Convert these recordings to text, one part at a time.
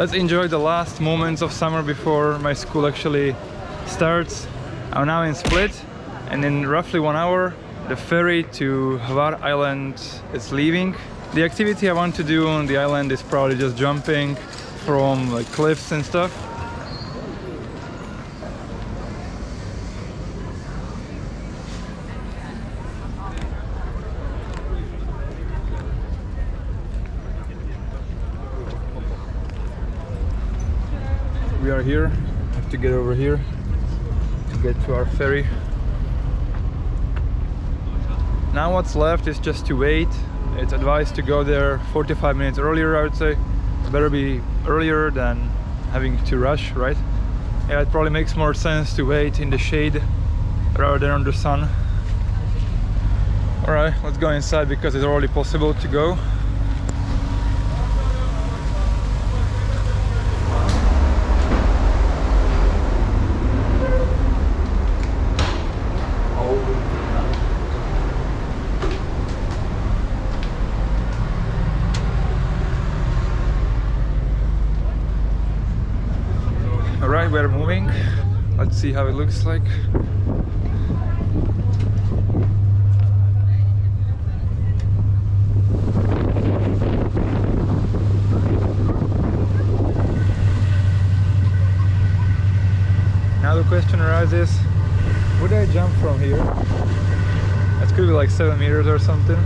let's enjoy the last moments of summer before my school actually starts. I'm now in Split, and in roughly 1 hour the ferry to Hvar island is leaving. The activity I want to do on the island is probably just jumping from like cliffs and stuff. We are here. I have to get over here to get to our ferry. Now what's left is just to wait. It's advised to go there 45 minutes earlier, I would say. Better be earlier than having to rush, right? Yeah, it probably makes more sense to wait in the shade rather than under the sun. Alright, let's go inside because it's already possible to go. Alright, we're moving. Let's see how it looks like. Now the question arises, would I jump from here? That could be like 7 meters or something.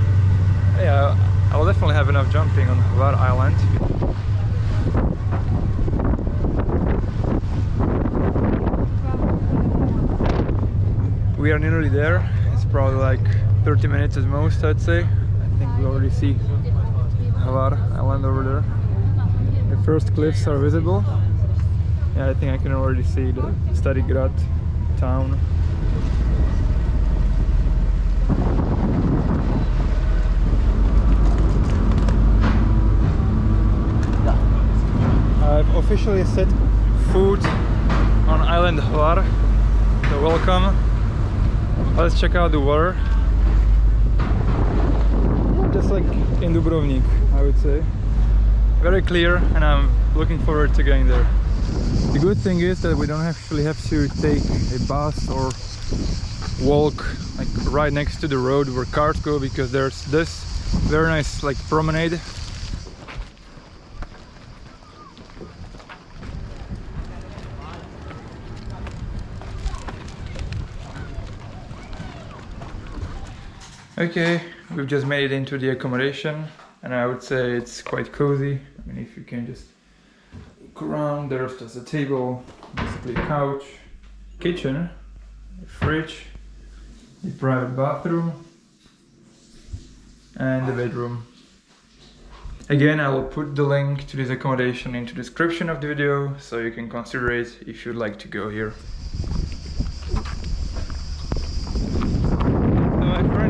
Yeah, I will definitely have enough jumping on Hvar island. We are nearly there. It's probably like 30 minutes at most, I'd say. I think we already see Hvar island over there. The first cliffs are visible. Yeah, I think I can already see the Stari Grad town. I've officially set foot on island Hvar, so welcome. Let's check out the water. Just like in Dubrovnik, I would say. Very clear, and I'm looking forward to getting there. The good thing is that we don't actually have to take a bus or walk like right next to the road where cars go, because there's this very nice like promenade. Okay, we've just made it into the accommodation, and I would say it's quite cozy. I mean, if you can just look around, there's just a table, basically a couch, kitchen, a fridge, a private bathroom, and the bedroom. Again, I will put the link to this accommodation into the description of the video, so you can consider it if you'd like to go here.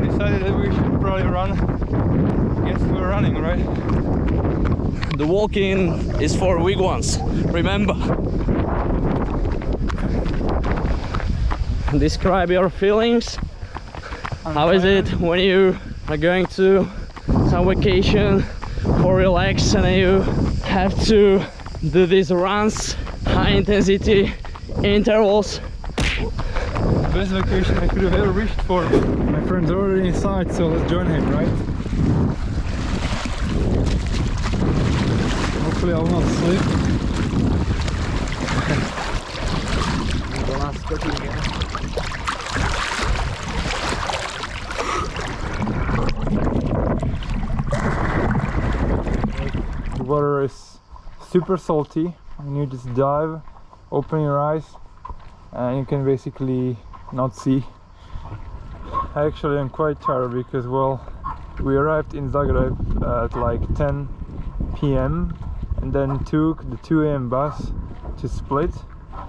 Decided that we should probably run. I guess we're running, right? The walking is for weak ones, remember. Describe your feelings. How is it when you are going to some vacation for relax and you have to do these runs, high intensity intervals? Best vacation I could have ever wished for. My friend's already inside, so let's join him, right? Hopefully I will not slip. The water is super salty, and you just dive, open your eyes, and you can basically not see. I actually am quite tired because, well, we arrived in Zagreb at like 10 p.m. and then took the 2 a.m. bus to Split.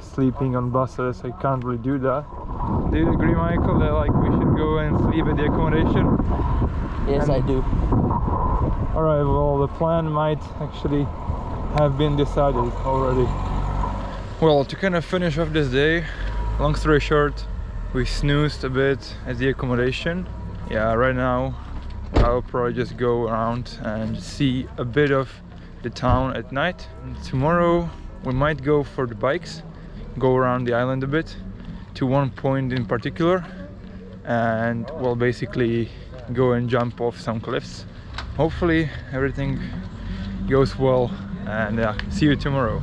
Sleeping on buses, I can't really do that. Do you agree, Michael, that like we should go and sleep at the accommodation? Yes, I do. Alright, well, the plan might actually have been decided already. Well, to kind of finish off this day, long story short, we snoozed a bit at the accommodation. Yeah, right now I'll probably just go around and see a bit of the town at night. And tomorrow we might go for the bikes, go around the island a bit to one point in particular, and we'll basically go and jump off some cliffs. Hopefully everything goes well, and see you tomorrow.